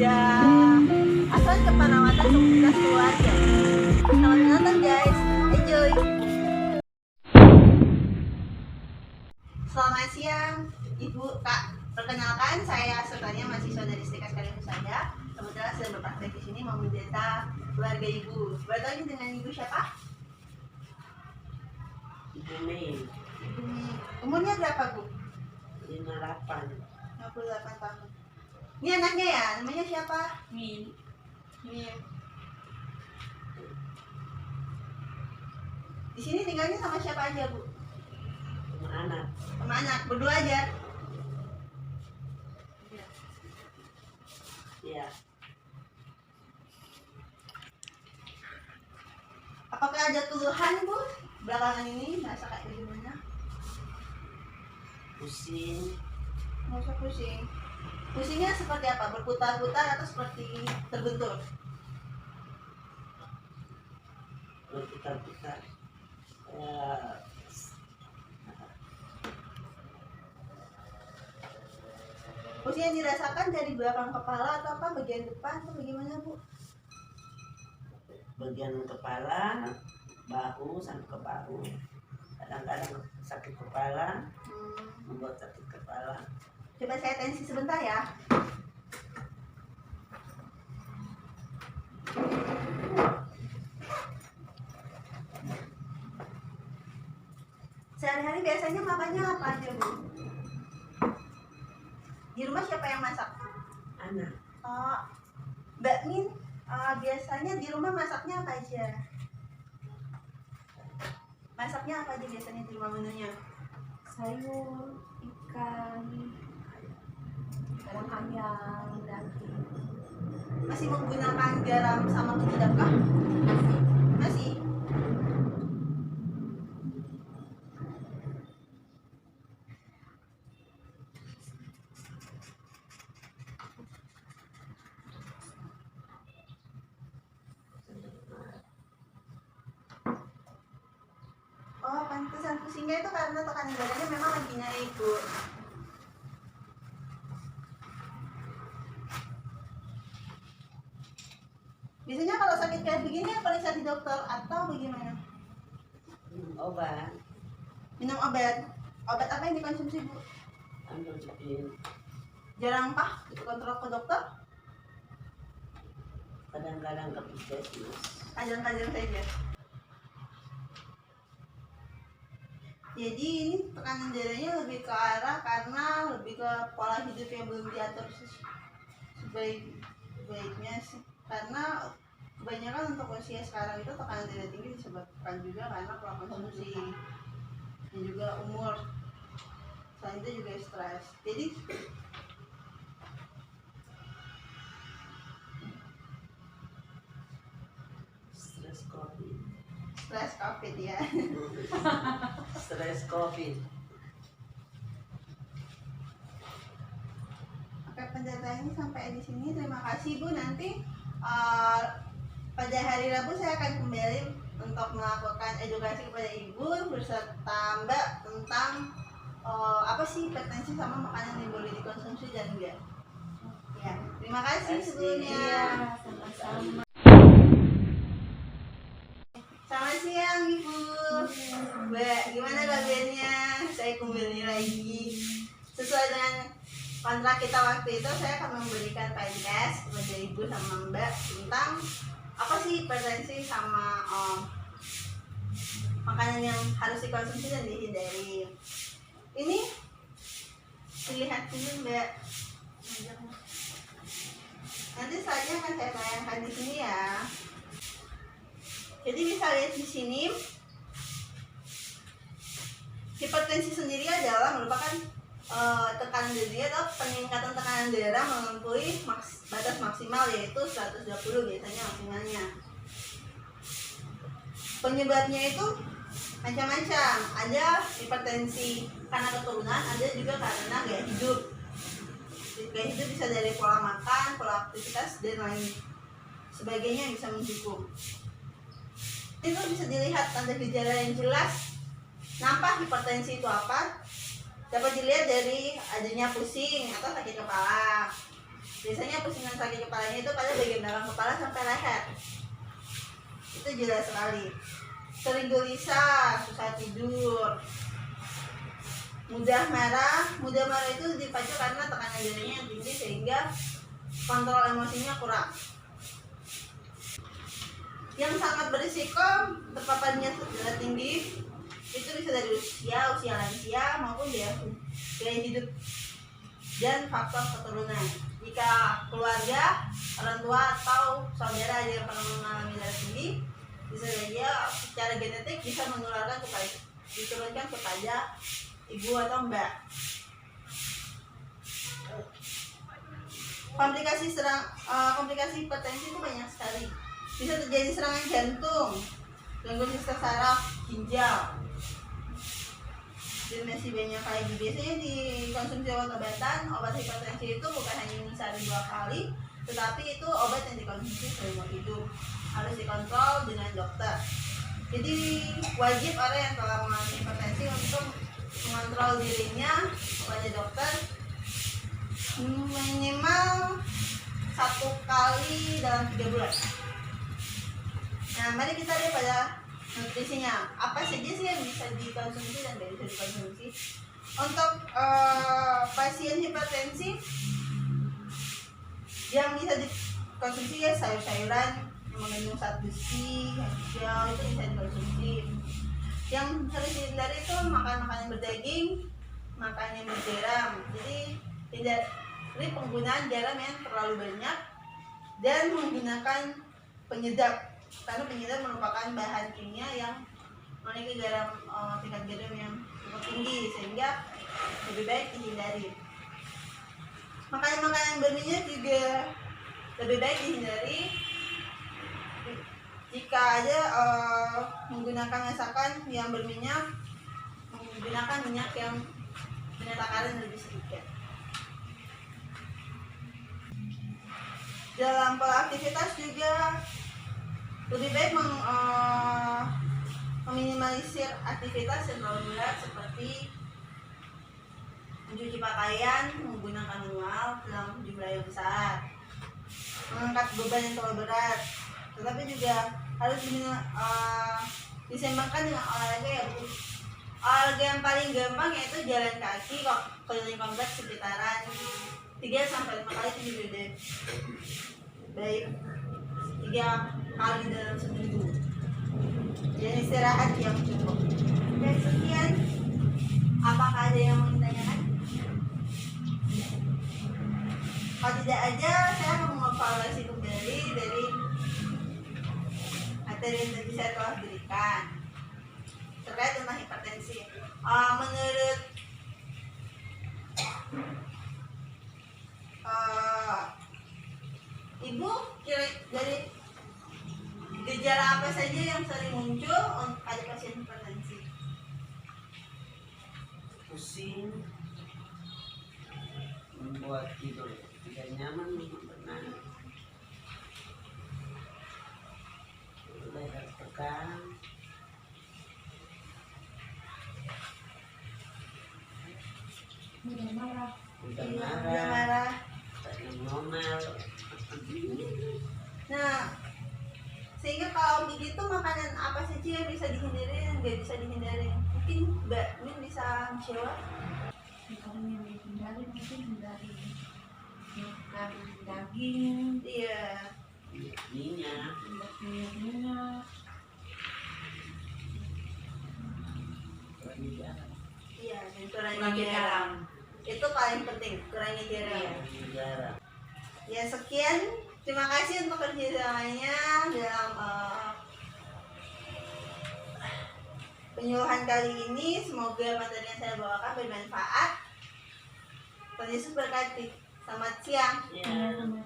Ya, asal keperawatan komunitas keluarga. Selamat menonton guys, enjoy. Selamat siang, Ibu, Kak. Perkenalkan, saya Sultania, mahasiswa dari STK Sekalian Pusada. Kebetulan sedang berpraktek di sini memendeta keluarga Ibu. Bertanya dengan Ibu siapa? Ibu Mei, Ibu Mei. Umurnya berapa, Bu? 58. 58 tahun. Ini anaknya ya, namanya siapa? Min, Mim. Di sini tinggalnya sama siapa aja, Bu? sama anak. Sama anak, berdua aja. Ya, Apakah ada keluhan, Bu? Belakangan ini merasa kayak gimana? pusing, Nggak usah pusing. Pusingnya seperti apa? Berputar-putar atau seperti terbentur? berputar-putar. Pusing yang dirasakan dari belakang kepala atau apa? Bagian depan atau bagaimana, Bu? Bagian kepala, bahu sampai ke bahu. Kadang-kadang sakit kepala, membuat sakit kepala. Coba saya tensi sebentar ya. Sehari-hari biasanya makannya apa aja, Bu? Di rumah siapa yang masak? Anak, Oh, Mbak Min, biasanya di rumah masaknya apa aja? Masaknya apa aja biasanya di rumah menunya? Sayur, ikan, kadang ayam, daging. Masih menggunakan garam sama penyedap kah? Masih? Oh, pantesan pusingnya itu karena tekanan darahnya memang lagi naik, Bu. Biasanya kalau sakit kayak begini periksa di dokter atau bagaimana? minum obat, Minum obat. Obat apa yang dikonsumsi, Bu? amlodipin. Jarang kah kontrol ke dokter? Kadang-kadang ke puskesmas. Kadang-kadang saja. Jadi ini tekanan darahnya lebih ke arah karena lebih ke pola hidup yang belum diatur sebaik-baiknya sih. Karena kebanyakan untuk usia sekarang itu tekanan darah tinggi disebabkan juga karena pola konsumsi dan juga umur. Selain itu juga stres. Jadi Stres COVID. stres COVID ya. Stres COVID. Oke, pendeta ini sampai di sini. Terima kasih, Bu. Nanti pada hari Rabu saya akan kembali untuk melakukan edukasi kepada Ibu beserta Mbak tentang apa sih hipertensi sama makanan yang boleh dikonsumsi dan enggak. Ya, terima kasih sebelumnya. Iya, sama-sama. Selamat siang, Ibu. Mbak, gimana kabarnya? Saya kembali lagi. Sesuai dengan kontrak kita waktu itu, saya akan memberikan podcast kepada Ibu sama Mbak tentang apa sih hipertensi sama makanan yang harus dikonsumsi dan dihindari. Ini dilihat dulu, Mbak. Nanti selanjutnya akan saya tayangkan di sini ya. Jadi bisa lihat di sini, hipertensi sendiri adalah merupakan tekanan darah atau peningkatan tekanan darah melampaui batas maksimal yaitu 120 biasanya maksimalnya. Penyebabnya itu macam-macam. Ada hipertensi karena keturunan, ada juga karena gaya hidup. Gaya hidup bisa dari pola makan, pola aktivitas dan lain sebagainya yang bisa mendukung. Itu bisa dilihat tanda gejala yang jelas. Nampak hipertensi itu apa? Dapat dilihat dari adanya pusing atau sakit kepala, Biasanya pusingan sakit kepalanya itu pada bagian belakang kepala sampai leher. Itu jelas sekali. Sering gelisah, susah tidur, mudah marah. Mudah marah itu dipacu karena tekanan darahnya yang tinggi sehingga kontrol emosinya kurang. Yang sangat berisiko terpaparnya darah tinggi itu bisa dari usia lansia maupun gaya hidup dan faktor keturunan. Jika keluarga, orang tua atau saudara ada yang pernah mengalami darah tinggi, bisa saja secara genetik bisa diturunkan kepada ibu atau mbak. Komplikasi hipertensi itu banyak sekali. Bisa terjadi serangan jantung, gangguan sistem saraf, ginjal, dan masih banyak lagi. Biasanya dikonsumsi obat-obatan. Obat hipertensi itu bukan hanya sehari 2 kali, tetapi itu obat yang dikonsumsi seumur hidup. Harus dikontrol dengan dokter. Jadi wajib orang yang telah mengalami hipertensi untuk mengontrol dirinya kepada dokter minimal 1 kali dalam 3 bulan. Nah, mari kita lihat pada nutrisinya. Apa saja sih yang bisa dikonsumsi dan tidak bisa dikonsumsi? Untuk pasien hipertensi yang bisa dikonsumsi ya sayur-sayuran yang mengandung zat besi, hijau itu bisa dikonsumsi. Yang harus dihindari itu makan makanan berdaging, makan yang bergaram. Jadi hindari penggunaan garam yang terlalu banyak dan menggunakan penyedap. Karena penyedap merupakan bahan kimia yang memiliki tingkat garam yang cukup tinggi sehingga lebih baik dihindari. Makanan berminyak juga lebih baik dihindari. Jika ada menggunakan masakan yang berminyak, menggunakan minyak yang minyak takaran lebih sedikit. Dalam pola aktivitas juga lebih baik meminimalisir aktivitas yang terlalu berat seperti mencuci pakaian menggunakan manual dalam jumlah yang besar, mengangkat beban yang terlalu berat, tetapi juga harus diseimbangkan dengan olahraga yang paling gampang yaitu jalan kaki keliling kompleks sekitaran 3-5 kali itu juga baik 3 kali dalam seminggu. Dan istirahat yang cukup. Dan sekian. Apakah ada yang mau ditanyakan? Kalau tidak ada, saya akan mengevaluasi kembali dari materi yang tadi saya telah berikan terkait tentang hipertensi. Menurut Ibu, dari gejala apa saja yang sering muncul pada pasien hipertensi? Pusing, membuat tidur tidak nyaman, benar. Leher tekan, Mudah marah. mudah Mudah marah, marah. tak normal. Nah, sehingga kalau begitu makanan apa saja yang bisa dihindari dan nggak bisa dihindari? Mungkin Mbak Min bisa jawab. Makanan yang dihindari mungkin hindari makan daging, Iya. Minyak, minyak. kurang garam. Iya, dan kurangi Kurangi garam. garam. Itu paling penting, kurangi garam. Iya. Garam. Ya, sekian. Terima kasih untuk kerjasamanya dalam penyuluhan kali ini. Semoga materi yang saya bawakan bermanfaat. Tuhan Yesus berkati. Selamat siang. Ya. Sama